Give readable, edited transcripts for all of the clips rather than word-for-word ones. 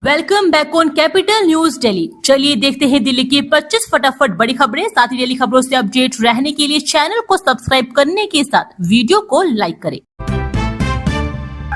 Welcome back on capital news Delhi. चलिए देखते हैं दिल्ली की 25 फटाफट बड़ी खबरें। साथ ही डेली खबरों से अपडेट रहने के लिए चैनल को सब्सक्राइब करने के साथ वीडियो को लाइक करें।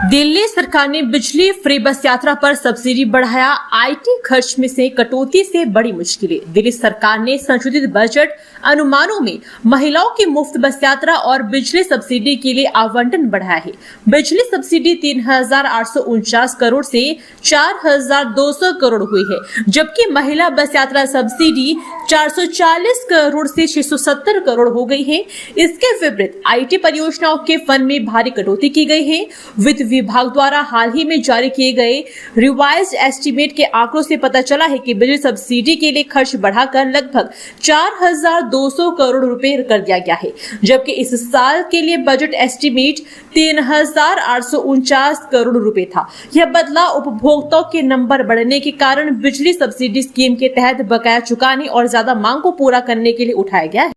दिल्ली सरकार ने बिजली फ्री बस यात्रा पर सब्सिडी बढ़ाया। आईटी खर्च में से कटौती से बड़ी मुश्किलें। दिल्ली सरकार ने संशोधित बजट अनुमानों में महिलाओं की मुफ्त बस यात्रा और बिजली सब्सिडी के लिए आवंटन बढ़ाया है। बिजली सब्सिडी 3,849 करोड़ से 4,200 करोड़ हुई है, जबकि महिला बस यात्रा सब्सिडी 440 करोड़ से 670 करोड़ हो गई है। इसके विपरीत आईटी परियोजनाओं के फंड में भारी कटौती की गई है। वित्त विभाग द्वारा हाल ही में जारी किए गए रिवाइज्ड एस्टीमेट के आंकड़ों से पता चला है कि बिजली सब्सिडी के लिए खर्च बढ़ाकर लगभग 4,200 करोड़ रुपए कर दिया गया है, जबकि इस साल के लिए बजट एस्टीमेट 3,849 करोड़ रुपए था। यह बदलाव उपभोक्ताओं के नंबर बढ़ने के कारण बिजली सब्सिडी स्कीम के तहत बकाया चुकाने और ज्यादा मांग को पूरा करने के लिए उठाया गया है।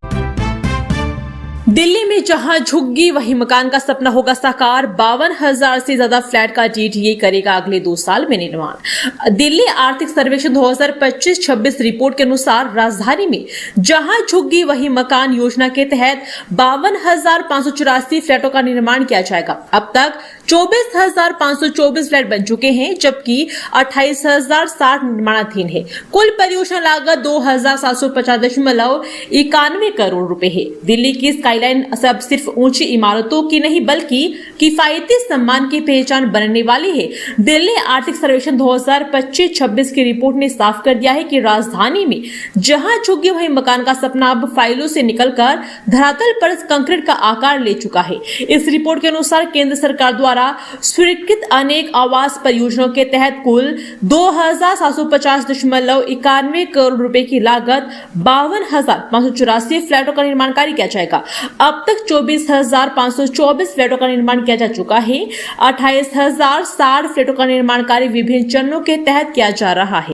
दिल्ली में जहां झुग्गी वहीं मकान का सपना होगा साकार। 52,000 से ज्यादा फ्लैट का डीडीए करेगा अगले 2 साल में निर्माण। दिल्ली आर्थिक सर्वेक्षण 2025-26 रिपोर्ट के अनुसार राजधानी में जहां झुग्गी वहीं मकान योजना के तहत 52,584 फ्लैटों का निर्माण किया जाएगा। अब तक 24,524 फ्लैट बन चुके हैं, जबकि 28,060 निर्माणाधीन है। कुल परियोजना लागत 2,750.91 करोड़ रुपए है। दिल्ली की स्काईलाइन अब सिर्फ ऊंची इमारतों की नहीं बल्कि किफायती सम्मान की पहचान बनने वाली है। दिल्ली आर्थिक सर्वेक्षण 2025-26 की रिपोर्ट ने साफ कर दिया है कि राजधानी में जहां झुग्गी वहीं मकान का सपना अब फाइलों से निकलकर धरातल पर कंक्रीट का आकार ले चुका है। इस रिपोर्ट के अनुसार केंद्र सरकार द्वारा स्वीकृत अनेक आवास परियोजनाओं के तहत कुल 2,750.91 करोड़ रुपए की लागत 52,584 फ्लैटों का निर्माण कार्य किया जाएगा। अब तक 24,524 फ्लैटों का निर्माण किया जा चुका है। 28,060 फ्लैटों का निर्माण कार्य विभिन्न चरणों के तहत किया जा रहा है।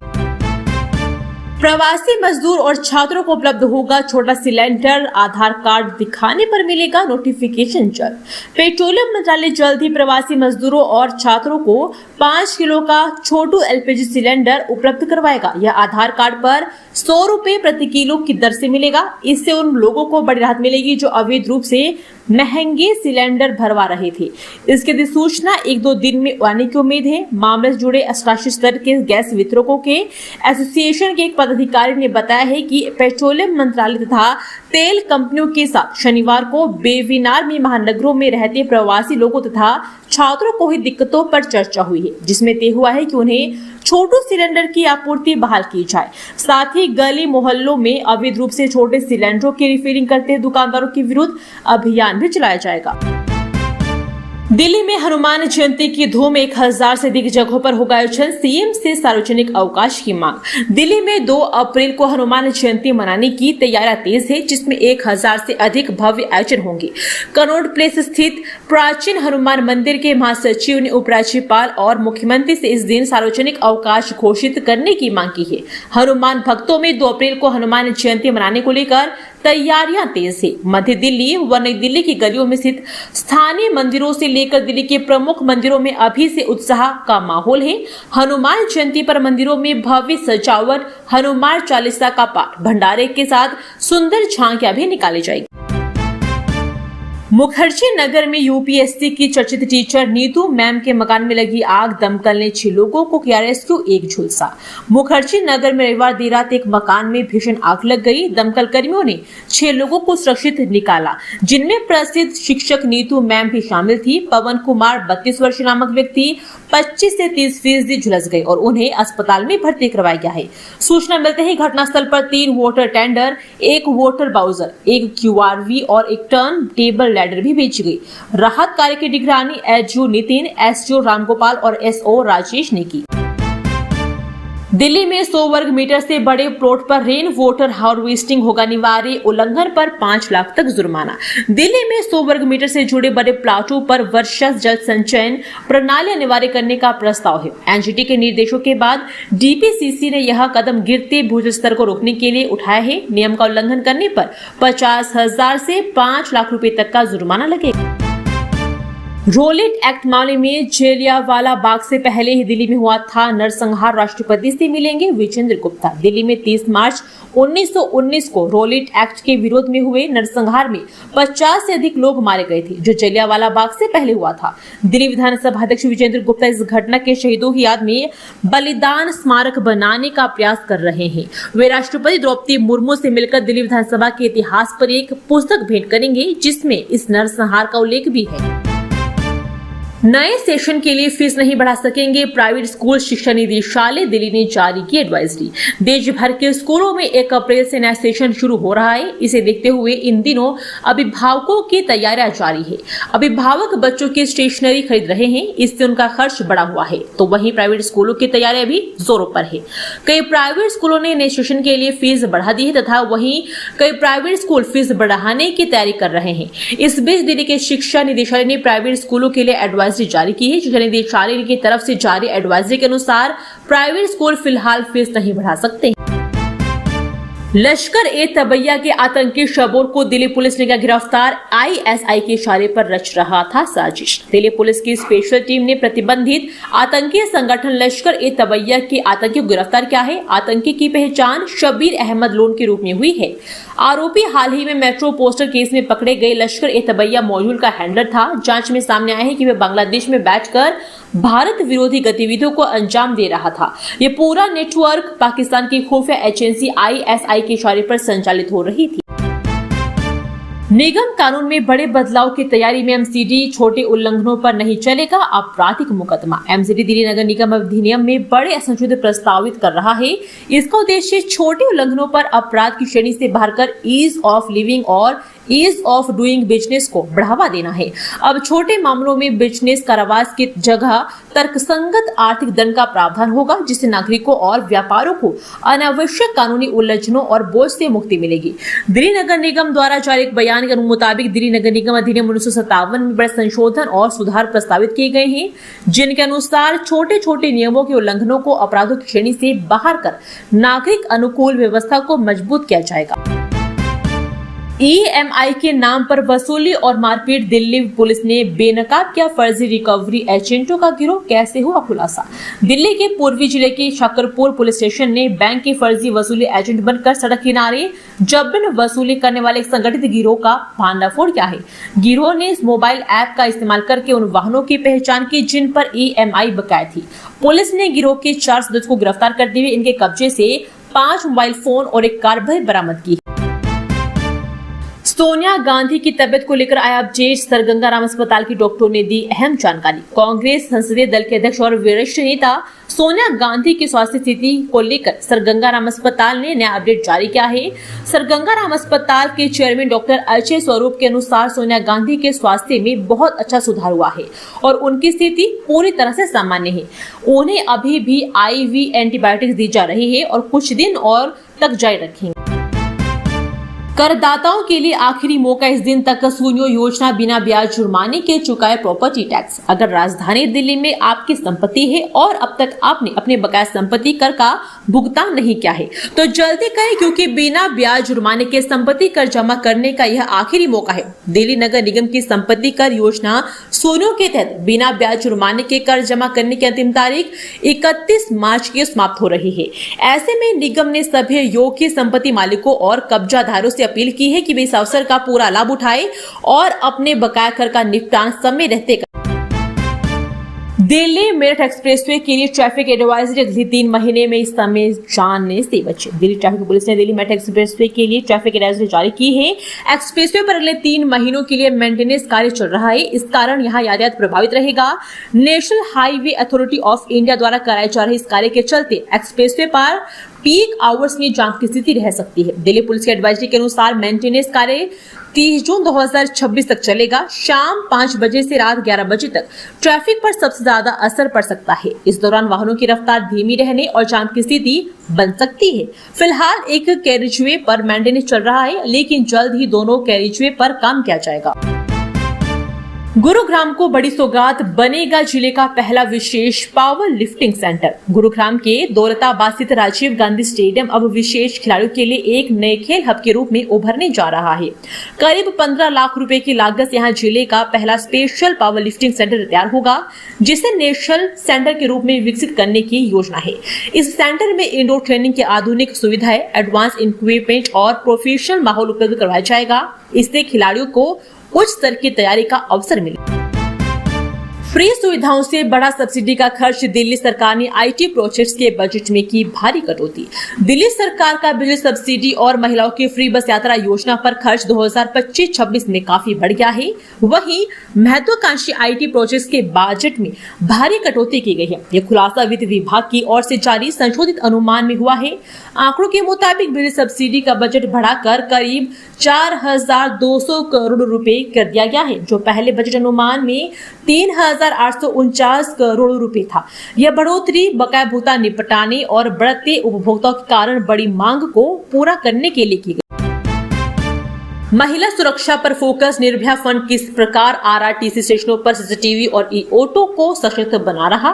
प्रवासी मजदूर और छात्रों को उपलब्ध होगा छोटा सिलेंडर। आधार कार्ड दिखाने पर मिलेगा नोटिफिकेशन जल्द। पेट्रोलियम मंत्रालय जल्द ही प्रवासी मजदूरों और छात्रों को 5 किलो का छोटू एलपीजी सिलेंडर उपलब्ध करवाएगा। यह आधार कार्ड पर 100 रुपए प्रति किलो की दर से मिलेगा। इससे उन लोगों को बड़ी राहत मिलेगी जो अवैध रूप से महंगे सिलेंडर भरवा रहे थे। इसकी अधिसूचना 1-2 दिन में आने की उम्मीद है। मामले से जुड़े राष्ट्रीय स्तर के गैस वितरकों के एसोसिएशन के एक पदाधिकारी ने बताया है कि पेट्रोलियम मंत्रालय तथा तेल कंपनियों के साथ शनिवार को बेवीनार में महानगरों में रहते प्रवासी लोगों तथा छात्रों को हुई दिक्कतों पर चर्चा हुई है, जिसमें तय हुआ है कि उन्हें छोटू सिलेंडर की आपूर्ति बहाल की जाए। साथ ही गली मोहल्लों में अवैध रूप से छोटे सिलेंडरों की रिफिलिंग करते दुकानदारों के विरुद्ध अभियान भी चलाया जाएगा। दिल्ली में हनुमान जयंती की धूम। 1,000 से अधिक जगहों पर होगा आयोजन। सीएम से सार्वजनिक अवकाश की मांग। दिल्ली में 2 अप्रैल को हनुमान जयंती मनाने की तैयारियां तेज है, जिसमें 1,000 से अधिक भव्य आयोजन होंगे। कनॉट प्लेस स्थित प्राचीन हनुमान मंदिर के महासचिव ने उपराज्यपाल और मुख्यमंत्री से इस दिन सार्वजनिक अवकाश घोषित करने की मांग की है। हनुमान भक्तों में 2 अप्रैल को हनुमान जयंती मनाने को लेकर तैयारियां तेज है। मध्य दिल्ली व नई दिल्ली की गलियों में स्थित स्थानीय मंदिरों से लेकर दिल्ली के प्रमुख मंदिरों में अभी से उत्साह का माहौल है। हनुमान जयंती पर मंदिरों में भव्य सजावट, हनुमान चालीसा का पाठ, भंडारे के साथ सुंदर झांकियां भी निकाली जाएगी। मुखर्जी नगर में यूपीएससी की चर्चित टीचर नीतू मैम के मकान में लगी आग। दमकल ने 6 लोगों को किया रेस्क्यू, एक झुलसा। मुखर्जी नगर में रविवार देर रात एक मकान में भीषण आग लग गई। दमकल कर्मियों ने 6 लोगों को सुरक्षित निकाला, जिनमें प्रसिद्ध शिक्षक नीतू मैम भी शामिल थी। पवन कुमार 32 वर्षीय नामक व्यक्ति 25 से 30% झुलस गए और उन्हें अस्पताल में भर्ती करवाया गया है। सूचना मिलते ही घटनास्थल पर 3 water tender, 1 water bowser, 1 QRV और 1 टर्न टेबल लैडर भी बेची गई। राहत कार्य की निगरानी एसडीओ नितिन, एसडीओ रामगोपाल और एसओ राजेश ने की। दिल्ली में 100 वर्ग मीटर से बड़े प्लॉट पर रेन वाटर हार्वेस्टिंग होगा अनिवार्य। उल्लंघन पर 5 लाख तक जुर्माना। दिल्ली में 100 वर्ग मीटर से जुड़े बड़े प्लाटों पर वर्षा जल संचयन प्रणाली अनिवार्य करने का प्रस्ताव है। एनजीटी के निर्देशों के बाद डीपीसीसी ने यह कदम गिरते भूजल स्तर को रोकने के लिए उठाया है। नियम का उल्लंघन करने पर 50,000 से 5 लाख रुपए तक का जुर्माना लगेगा। रोलेट एक्ट मामले में जलियांवाला बाग से पहले ही दिल्ली में हुआ था नरसंहार। राष्ट्रपति से मिलेंगे विजेंद्र गुप्ता। दिल्ली में 30 मार्च 1919 को रोलेट एक्ट के विरोध में हुए नरसंहार में 50 से अधिक लोग मारे गए थे, जो जलियांवाला बाग से पहले हुआ था। दिल्ली विधानसभा अध्यक्ष विजेंद्र गुप्ता इस घटना के शहीदों की याद में बलिदान स्मारक बनाने का प्रयास कर रहे हैं। वे राष्ट्रपति द्रौपदी मुर्मू से मिलकर दिल्ली विधानसभा के इतिहास पर एक पुस्तक भेंट करेंगे, जिसमें इस नरसंहार का उल्लेख भी है। नए सेशन के लिए फीस नहीं बढ़ा सकेंगे प्राइवेट स्कूल। शिक्षा निदेशालय दिल्ली ने जारी की एडवाइजरी। देश भर के स्कूलों में 1 अप्रैल से नया सेशन शुरू हो रहा है। इसे देखते हुए इन दिनों अभिभावकों की तैयारियां जारी है। अभिभावक बच्चों की स्टेशनरी खरीद रहे हैं, इससे उनका खर्च बढ़ा हुआ है। तो वहीं प्राइवेट स्कूलों की तैयारियां भी जोरों पर है। कई प्राइवेट स्कूलों ने नए सेशन के लिए फीस बढ़ा दी है तथा वहीं कई प्राइवेट स्कूल फीस बढ़ाने की तैयारी कर रहे हैं। इस बीच दिल्ली के शिक्षा निदेशालय ने प्राइवेट स्कूलों के लिए एडवाइजरी जारी की है। शिक्षा निदेशालय की तरफ से जारी एडवाइजरी के अनुसार प्राइवेट स्कूल फिलहाल फीस नहीं बढ़ा सकते। लश्कर-ए-तैयबा के आतंकी शबोर को दिल्ली पुलिस ने किया गिरफ्तार। आईएसआई के इशारे पर रच रहा था साजिश। दिल्ली पुलिस की स्पेशल टीम ने प्रतिबंधित आतंकी संगठन लश्कर-ए-तैयबा के आतंकी को गिरफ्तार किया है। आतंकी की पहचान शबीर अहमद लोन के रूप में हुई है। आरोपी हाल ही में मेट्रो पोस्टर केस में पकड़े गए लश्कर-ए-तैयबा मॉड्यूल का हैंडलर था। जांच में सामने आया है कि वह बांग्लादेश में बैठकर भारत विरोधी गतिविधियों को अंजाम दे रहा था। ये पूरा नेटवर्क पाकिस्तान की खुफिया एजेंसी आईएसआई के इशारे पर संचालित हो रही थी। निगम कानून में बड़े बदलाव की तैयारी में एमसीडी छोटे उल्लंघनों पर नहीं चलेगा आपराधिक मुकदमा। एमसीडी दिल्ली नगर निगम अधिनियम में बड़े संशोधन प्रस्तावित कर रहा है। इसका उद्देश्य छोटे उल्लंघनों पर अपराध की श्रेणी से बाहर कर ईज ऑफ लिविंग और ईज ऑफ डूइंग बिजनेस को बढ़ावा देना है। अब छोटे मामलों में बिजनेस कारावास की जगह तर्कसंगत आर्थिक दंड का प्रावधान होगा, जिससे नागरिकों और व्यापारों को अनावश्यक कानूनी उलझनों और बोझ से मुक्ति मिलेगी। दिल्ली नगर निगम द्वारा जारी एक बयान के मुताबिक दिल्ली नगर निगम अधिनियम 1957 में बड़े संशोधन और सुधार प्रस्तावित किए गए हैं, जिनके अनुसार छोटे छोटे नियमों के उल्लंघनों को अपराधों की श्रेणी से बाहर कर नागरिक अनुकूल व्यवस्था को मजबूत किया जाएगा। ईएमआई के नाम पर वसूली और मारपीट। दिल्ली पुलिस ने बेनकाब किया फर्जी रिकवरी एजेंटों का गिरोह। कैसे हुआ खुलासा? दिल्ली के पूर्वी जिले के शकरपुर पुलिस स्टेशन ने बैंक के फर्जी वसूली एजेंट बनकर सड़क किनारे जबरन वसूली करने वाले एक संगठित गिरोह का भांडाफोड़ किया है। गिरोह ने इस मोबाइल ऐप का इस्तेमाल करके उन वाहनों की पहचान की जिन पर ईएमआई बकाया थी। पुलिस ने गिरोह के 4 सदस्यों को गिरफ्तार करते हुए इनके कब्जे से 5 मोबाइल फोन और एक कार भी बरामद की। सोनिया गांधी की तबियत को लेकर आया अपडेट। सर गंगाराम अस्पताल की डॉक्टरों ने दी अहम जानकारी। कांग्रेस संसदीय दल के अध्यक्ष और वरिष्ठ नेता सोनिया गांधी की स्वास्थ्य स्थिति को लेकर सर गंगाराम अस्पताल ने नया अपडेट जारी किया है। सर गंगाराम अस्पताल के चेयरमैन डॉक्टर अजय स्वरूप के अनुसार सोनिया गांधी के स्वास्थ्य में बहुत अच्छा सुधार हुआ है और उनकी स्थिति पूरी तरह से सामान्य है। उन्हें अभी भी IV एंटीबायोटिक्स दी जा रही है और कुछ दिन और तक जारी रखेंगे। करदाताओं के लिए आखिरी मौका। इस दिन तक सुनियो योजना बिना ब्याज जुर्माने के चुकाए प्रॉपर्टी टैक्स। अगर राजधानी दिल्ली में आपकी संपत्ति है और अब तक आपने अपने बकाया संपत्ति कर का भुगतान नहीं किया है तो जल्दी करें, क्योंकि बिना ब्याज जुर्माने के संपत्ति कर जमा करने का यह आखिरी मौका है। दिल्ली नगर निगम की संपत्ति कर योजना सोनियो के तहत बिना ब्याज जुर्माने के कर जमा करने की अंतिम तारीख 31 मार्च की समाप्त हो रही है। ऐसे में निगम ने सभी योग्य संपत्ति मालिकों और कब्जाधारों से अपील की है कि वे इस अवसर का पूरा लाभ उठाएं और अपने बकाया कर का निपटान समय रहते करें। दिल्ली मेरठ एक्सप्रेसवे के लिए ट्रैफिक एडवाइजरी अगले 3 महीने में इस समय जानने से बचे। दिल्ली ट्रैफिक पुलिस ने दिल्ली मेरठ एक्सप्रेसवे के लिए ट्रैफिक एडवाइजरी जारी की है। एक्सप्रेसवे पर अगले 3 महीनों के लिए मेंटेनेंस कार्य चल रहा है। इस कारण यहाँ यातायात प्रभावित रहेगा। National highway authority of India द्वारा कराए जा रहे इस कार्य के चलते एक्सप्रेसवे पर पीक आवर्स में जाम की स्थिति रह सकती है। दिल्ली पुलिस की एडवाइजरी के अनुसार मेंटेनेंस कार्य 30 जून 2026 तक चलेगा। शाम 5 बजे से रात 11 बजे तक ट्रैफिक पर सबसे ज्यादा असर पड़ सकता है। इस दौरान वाहनों की रफ्तार धीमी रहने और जाम की स्थिति बन सकती है। फिलहाल एक कैरिजवे पर मेंटेनेंस चल रहा है, लेकिन जल्द ही दोनों कैरिजवे पर काम किया जाएगा। गुरुग्राम को बड़ी सौगात, बनेगा जिले का पहला विशेष पावर लिफ्टिंग सेंटर। गुरुग्राम के दौलताबाद स्थित राजीव गांधी स्टेडियम अब विशेष खिलाड़ियों के लिए एक नए खेल हब के रूप में उभरने जा रहा है। करीब 15 लाख रुपए की लागत से यहाँ जिले का पहला स्पेशल पावर लिफ्टिंग सेंटर तैयार होगा, जिसे नेशनल सेंटर के रूप में विकसित करने की योजना है। इस सेंटर में इंडोर ट्रेनिंग की आधुनिक सुविधाएं, एडवांस इक्विपमेंट और प्रोफेशनल माहौल उपलब्ध करवाया जाएगा। इससे खिलाड़ियों को उच्च स्तर की तैयारी का अवसर मिले। फ्री सुविधाओं से बड़ा सब्सिडी का खर्च, दिल्ली सरकार ने आईटी प्रोजेक्ट्स के बजट में की भारी कटौती। दिल्ली सरकार का बिजली सब्सिडी और महिलाओं की फ्री बस यात्रा योजना पर खर्च 2025-26 में काफी बढ़ गया है। वहीं महत्वाकांक्षी आईटी प्रोजेक्ट्स के बजट में भारी कटौती की गई है। यह खुलासा वित्त विभाग की ओर से जारी संशोधित अनुमान में हुआ है। आंकड़ों के मुताबिक बिजली सब्सिडी का बजट बढ़ाकर करीब 4,200 करोड़ रुपए कर दिया गया है, जो पहले बजट अनुमान में 3,849 करोड़ रुपए था। यह बढ़ोतरी बकाया भुगतान निपटाने और बढ़ते उपभोक्ताओं के कारण बड़ी मांग को पूरा करने के लिए की गई। महिला सुरक्षा पर फोकस, निर्भया फंड किस प्रकार आरआरटीसी स्टेशनों पर सीसीटीवी और ई ऑटो को सशक्त बना रहा।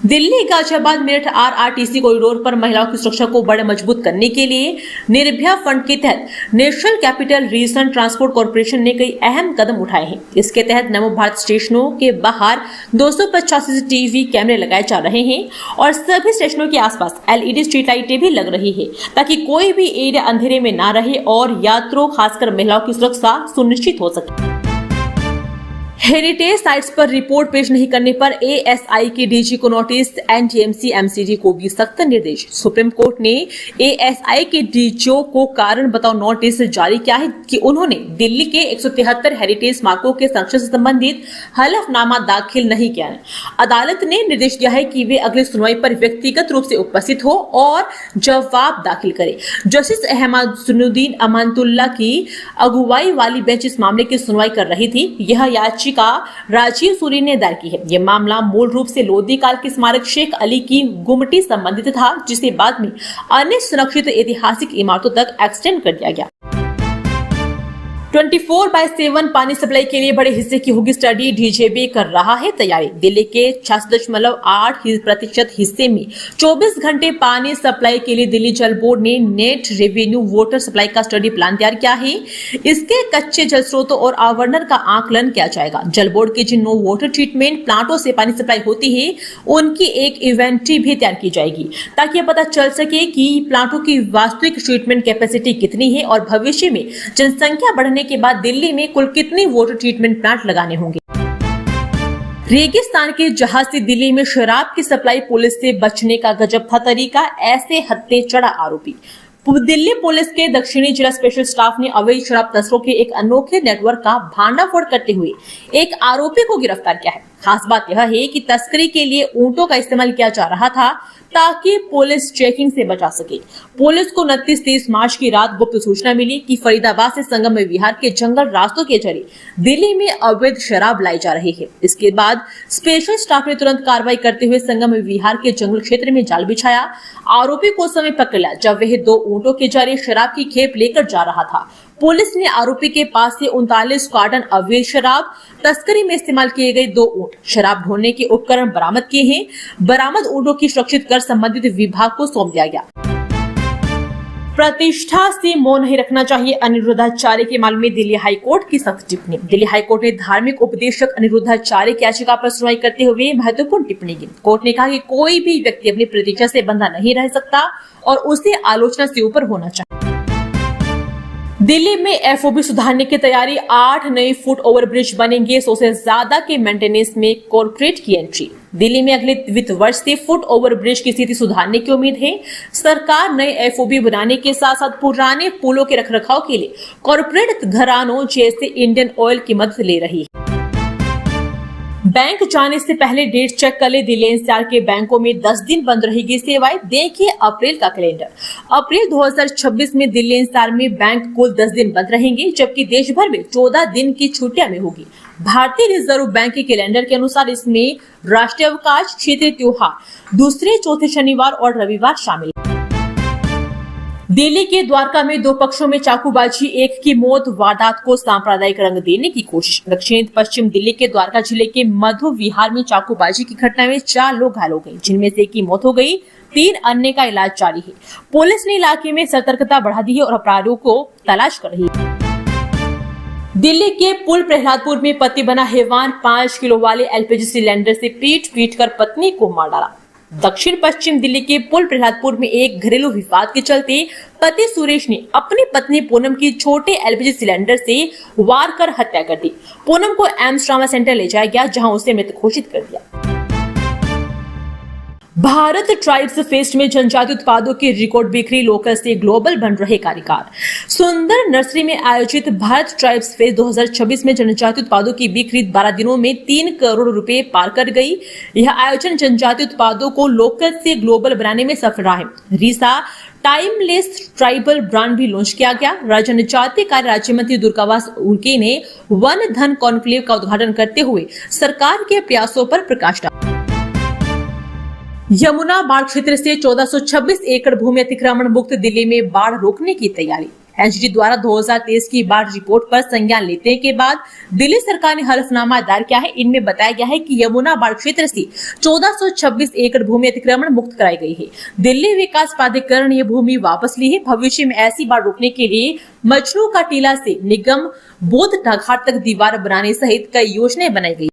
दिल्ली, गाजियाबाद, मेरठ आरआरटीसी कॉरिडोर पर महिलाओं की सुरक्षा को बड़े मजबूत करने के लिए निर्भया फंड के तहत national capital region transport corporation ने कई अहम कदम उठाए हैं। इसके तहत नमो भारत स्टेशनों के बाहर 250 सीसीटीवी कैमरे लगाए जा रहे हैं और सभी स्टेशनों के आसपास एलईडी स्ट्रीट लाइटें भी लग रही है, ताकि कोई भी एरिया अंधेरे में न रहे और यात्रियों, खासकर महिलाओं की सुरक्षा सुनिश्चित हो सके। हेरिटेज साइट्स पर रिपोर्ट पेश नहीं करने पर एएसआई के डीजी को नोटिस, एनटीएमसी एमसीडी को भी सख्त निर्देश। सुप्रीम कोर्ट ने एएसआई के डीजीओ को कारण बताओ नोटिस जारी किया है कि उन्होंने दिल्ली के 173 हेरिटेज स्मारकों के संरक्षण से संबंधित हलफनामा दाखिल नहीं किया है। अदालत ने निर्देश दिया है कि वे अगली सुनवाई पर व्यक्तिगत रूप से उपस्थित हो और जवाब दाखिल करें। जस्टिस अहमदुद्दीन अमानतुल्लाह की अगुवाई वाली बेंच इस मामले की सुनवाई कर रही थी। यह याचिका राजीव सूरी ने दायर की है। यह मामला मूल रूप से लोधी काल के स्मारक शेख अली की गुमटी संबंधित था, जिसे बाद में अन्य संरक्षित ऐतिहासिक इमारतों तक एक्सटेंड कर दिया गया। 24/7 पानी सप्लाई के लिए बड़े हिस्से की होगी स्टडी, डीजेबी कर रहा है तैयारी। दिल्ली के 66.8% हिस्से में 24 घंटे पानी सप्लाई के लिए दिल्ली जल बोर्ड ने नेट रेवेन्यू वाटर सप्लाई का स्टडी प्लान तैयार किया है। इसके कच्चे जल स्रोतों और आवरण का आकलन किया जाएगा। जल बोर्ड के जिन वाटर ट्रीटमेंट प्लांटों से पानी सप्लाई होती है, उनकी एक इन्वेंटरी भी तैयार की जाएगी, ताकि यह पता चल सके कि प्लांटों की वास्तविक ट्रीटमेंट कैपेसिटी कितनी है और भविष्य में जनसंख्या बढ़ने के बाद दिल्ली में कुल कितने वाटर ट्रीटमेंट प्लांट लगाने होंगे। रेगिस्तान के जहाज से दिल्ली में शराब की सप्लाई, पुलिस से बचने का गजब था तरीका, ऐसे हत्थे चढ़ा आरोपी। दिल्ली पुलिस के दक्षिणी जिला स्पेशल स्टाफ ने अवैध शराब तस्करों के एक अनोखे नेटवर्क का भांडाफोड़ करते हुए एक आरोपी को गिरफ्तार किया है। खास बात यह है कि तस्करी के लिए ऊंटों का इस्तेमाल किया जा रहा था, ताकि पुलिस चेकिंग से बचा सके। पुलिस को 29-30 मार्च की रात गुप्त सूचना मिली कि फरीदाबाद से संगम विहार के जंगल रास्तों के जरिए दिल्ली में अवैध शराब लाई जा रही है। इसके बाद स्पेशल स्टाफ ने तुरंत कार्रवाई करते हुए संगम विहार के जंगल क्षेत्र में जाल बिछाया। आरोपी को उस समय पकड़ लिया जब वह 2 ऊंटों के जरिए शराब की खेप लेकर जा रहा था। पुलिस ने आरोपी के पास से 39 कार्टन अवैध शराब, तस्करी में इस्तेमाल किए गए 2 ऊंट, शराब ढोने के उपकरण बरामद किए हैं। बरामद ऊंटों की सुरक्षित कर संबंधित विभाग को सौंप दिया गया। प्रतिष्ठा से मौन नहीं रखना चाहिए, अनिरुद्धाचार्य के मामले में दिल्ली हाईकोर्ट की सख्त टिप्पणी। दिल्ली हाईकोर्ट ने धार्मिक उपदेशक अनिरुद्धाचार्य की याचिका पर सुनवाई करते हुए महत्वपूर्ण टिप्पणी की। कोर्ट ने कहा कि कोई भी व्यक्ति अपनी प्रतिष्ठा से बंधा नहीं रह सकता और उसे आलोचना से ऊपर होना चाहिए। दिल्ली में एफओबी सुधारने की तैयारी, 8 नए फुट ओवरब्रिज बनेंगे, 100 से ज्यादा के मेंटेनेंस में कॉर्पोरेट की एंट्री। दिल्ली में अगले वित्त वर्ष से फुट ओवरब्रिज की स्थिति सुधारने की उम्मीद है। सरकार नए एफओबी बनाने के साथ साथ पुराने पुलों के रखरखाव के लिए कॉर्पोरेट घरानों जैसे इंडियन ऑयल की मदद ले रही है। बैंक जाने से पहले डेट चेक कर ले, दिल्ली एनसीआर के बैंकों में 10 दिन बंद रहेगी सेवाएं। देखिए अप्रैल का कैलेंडर। अप्रैल 2026 में दिल्ली एनसीआर में बैंक कुल 10 दिन बंद रहेंगे, जबकि देश भर में 14 दिन की छुट्टियां में होगी। भारतीय रिजर्व बैंक के कैलेंडर के अनुसार इसमें राष्ट्रीय अवकाश, क्षेत्रीय त्योहार, दूसरे चौथे शनिवार और रविवार शामिल। दिल्ली के द्वारका में दो पक्षों में चाकूबाजी, एक की मौत, वारदात को सांप्रदायिक रंग देने की कोशिश। दक्षिण पश्चिम दिल्ली के द्वारका जिले के मधु विहार में चाकूबाजी की घटना में 4 लोग घायल हो गए, जिनमें से एक की मौत हो गई, 3 अन्य का इलाज जारी है। पुलिस ने इलाके में सतर्कता बढ़ा दी है और अपराधियों को तलाश कर रही है। दिल्ली के पुल प्रहलादपुर में पति बना हैवान 5 किलो वाले एलपीजी सिलेंडर से पीट कर पत्नी को मार डाला। दक्षिण पश्चिम दिल्ली के पुल प्रहलादपुर में एक घरेलू विवाद के चलते पति सुरेश ने अपनी पत्नी पूनम की छोटे एलपीजी सिलेंडर से वार कर हत्या कर दी। पूनम को एम्स ट्रॉमा सेंटर ले जाया गया, जहां उसे मृत घोषित कर दिया। भारत ट्राइब्स फेस्ट में जनजातीय उत्पादों की रिकॉर्ड बिक्री, लोकल से ग्लोबल बन रहे कारीगर। सुंदर नर्सरी में आयोजित भारत ट्राइब्स फेस्ट 2026 में जनजातीय उत्पादों की बिक्री 12 दिनों में 3 करोड़ रुपए पार कर गई। यह आयोजन जनजातीय उत्पादों को लोकल से ग्लोबल बनाने में सफल रहा है। रीसा टाइमलेस ट्राइबल ब्रांड भी लॉन्च किया गया। राज्य जनजातीय कार्य राज्य मंत्री दुर्गावास उनके ने वन धन कॉन्क्लेव का उद्घाटन करते हुए सरकार के प्रयासों पर प्रकाश डाला। यमुना बाढ़ क्षेत्र से 1426 एकड़ भूमि अतिक्रमण मुक्त। दिल्ली में बाढ़ रोकने की तैयारी। एनजीटी द्वारा 2023 की बाढ़ रिपोर्ट पर संज्ञान लेने के बाद दिल्ली सरकार ने हलफनामा दायर किया है। इनमें बताया गया है कि यमुना बाढ़ क्षेत्र से 1426 एकड़ भूमि अतिक्रमण मुक्त कराई गई है। दिल्ली विकास प्राधिकरण ने भूमि वापस ली है। भविष्य में ऐसी बाढ़ रोकने के लिए मजनू का टीला से निगम बोध घाट तक दीवार बनाने सहित कई योजनाएं बनाई गई।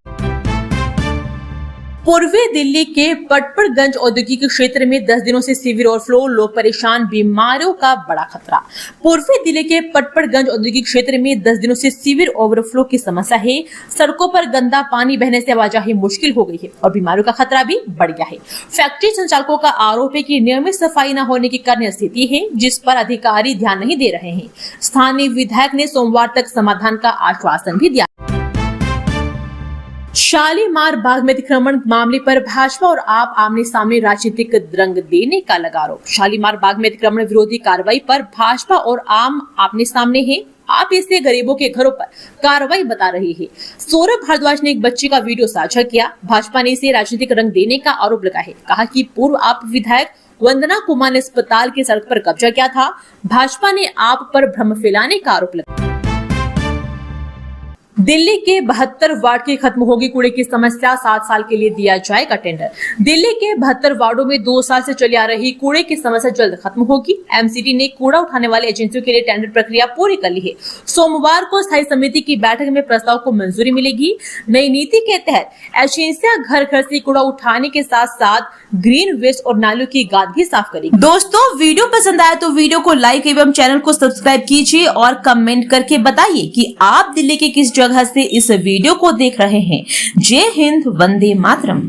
पूर्वी दिल्ली के पटपड़गंज औद्योगिक क्षेत्र में 10 दिनों से सीवर ओवरफ्लो, लोग परेशान, बीमारियों का बड़ा खतरा। पूर्वी दिल्ली के पटपड़गंज औद्योगिक क्षेत्र में 10 दिनों से सीवर ओवरफ्लो की समस्या है। सड़कों पर गंदा पानी बहने से आवाजाही मुश्किल हो गई है और बीमारियों का खतरा भी बढ़ गया है। फैक्ट्री संचालकों का आरोप है कि नियमित सफाई न होने के कारण स्थिति है, जिस पर अधिकारी ध्यान नहीं दे रहे हैं। स्थानीय विधायक ने सोमवार तक समाधान का आश्वासन भी दिया। शालीमार बाग में अतिक्रमण मामले पर भाजपा और आप आमने सामने राजनीतिक रंग देने का लगा आरोप। शालीमार बाग में अतिक्रमण विरोधी कार्रवाई पर भाजपा और आम आमने सामने है। आप इसे गरीबों के घरों पर कार्रवाई बता रही है। सौरभ भारद्वाज ने एक बच्चे का वीडियो साझा किया। भाजपा ने इसे राजनीतिक रंग देने का आरोप लगाया है। कहा कि पूर्व आप विधायक वंदना कुमार ने अस्पताल की सड़क पर कब्जा किया था। भाजपा ने आप पर भ्रम फैलाने का आरोप लगाया। दिल्ली के 72 वार्ड की खत्म होगी कूड़े की समस्या, 7 साल के लिए दिया जाएगा टेंडर। दिल्ली के 72 वार्डों में 2 साल से चली आ रही कूड़े की समस्या जल्द खत्म होगी। एमसीडी ने कूड़ा उठाने वाली एजेंसियों के लिए टेंडर प्रक्रिया पूरी कर ली है। सोमवार को स्थायी समिति की बैठक में प्रस्ताव को मंजूरी मिलेगी। नई नीति के तहत एजेंसियां घर घर से कूड़ा उठाने के साथ साथ ग्रीन वेस्ट और नालियों की गाद भी साफ करेगी। दोस्तों, वीडियो पसंद आया तो वीडियो को लाइक एवं चैनल को सब्सक्राइब कीजिए और कमेंट करके बताइए कि आप दिल्ली के किस जगह से इस वीडियो को देख रहे हैं। जय हिंद, वंदे मातरम।